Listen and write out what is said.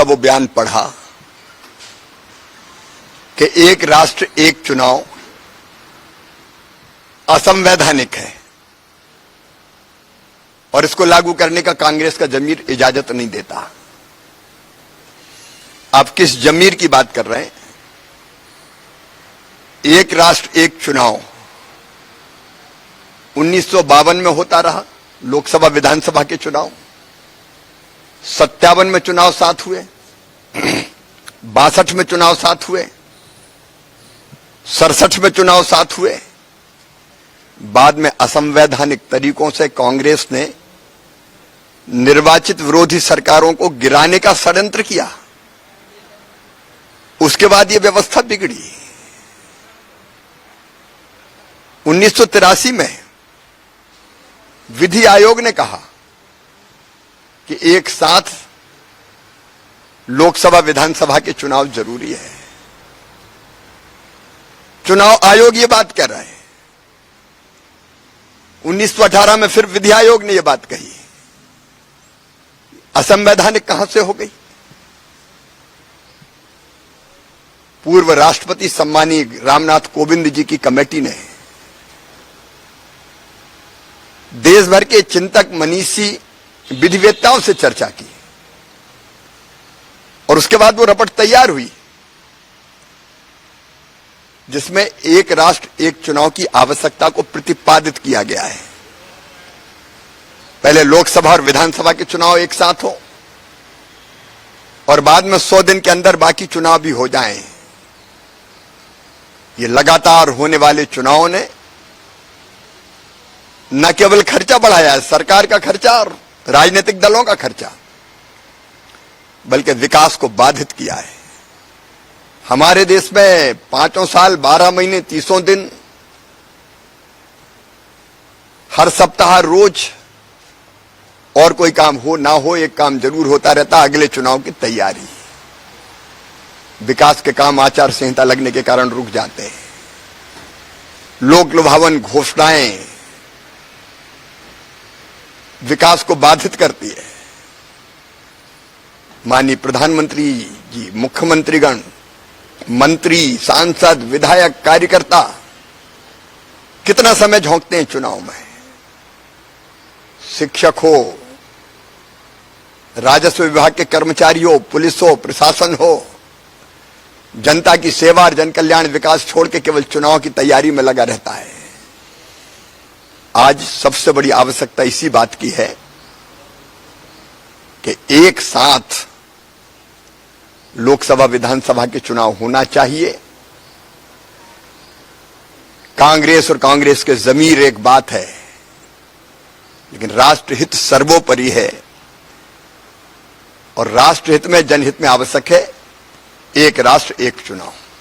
वो बयान पढ़ा कि एक राष्ट्र एक चुनाव असंवैधानिक है और इसको लागू करने का कांग्रेस का जमीर इजाजत नहीं देता। आप किस जमीर की बात कर रहे हैं? एक राष्ट्र एक चुनाव 1952 में होता रहा, लोकसभा विधानसभा के चुनाव। 57 में चुनाव साथ हुए, 62 में चुनाव साथ हुए, 67 में चुनाव साथ हुए। बाद में असंवैधानिक तरीकों से कांग्रेस ने निर्वाचित विरोधी सरकारों को गिराने का षड्यंत्र किया। उसके बाद यह व्यवस्था बिगड़ी। 1983 में विधि आयोग ने कहा कि एक साथ लोकसभा विधानसभा के चुनाव जरूरी है। चुनाव आयोग ये बात कह रहा है। 1918 में फिर विधि आयोग ने यह बात कही। असंवैधानिक कहां से हो गई? पूर्व राष्ट्रपति सम्मानीय रामनाथ कोविंद जी की कमेटी ने देश भर के चिंतक मनीषी विधिवेत्ताओं से चर्चा की और उसके बाद वो रिपोर्ट तैयार हुई जिसमें एक राष्ट्र एक चुनाव की आवश्यकता को प्रतिपादित किया गया है। पहले लोकसभा और विधानसभा के चुनाव एक साथ हो और बाद में 100 दिन के अंदर बाकी चुनाव भी हो जाएं। ये लगातार होने वाले चुनावों ने न केवल खर्चा बढ़ाया है, सरकार का खर्चा और राजनीतिक दलों का खर्चा, बल्कि विकास को बाधित किया है। हमारे देश में 5 साल 12 महीने 30 दिन हर सप्ताह रोज और कोई काम हो ना हो एक काम जरूर होता रहता, अगले चुनाव की तैयारी। विकास के काम आचार संहिता लगने के कारण रुक जाते हैं। लोक लुभावन घोषणाएं विकास को बाधित करती है। माननीय प्रधानमंत्री जी, मुख्यमंत्रीगण, मंत्री, सांसद, विधायक, कार्यकर्ता कितना समय झोंकते हैं चुनाव में। शिक्षक हो, राजस्व विभाग के कर्मचारी हो, पुलिस हो, प्रशासन हो, जनता की सेवा और जन कल्याण विकास छोड़ के केवल चुनाव की तैयारी में लगा रहता है। आज सबसे बड़ी आवश्यकता इसी बात की है कि एक साथ लोकसभा विधानसभा के चुनाव होना चाहिए। कांग्रेस और कांग्रेस के जमीर एक बात है, लेकिन राष्ट्रहित सर्वोपरि है और राष्ट्रहित में जनहित में आवश्यक है एक राष्ट्र एक चुनाव।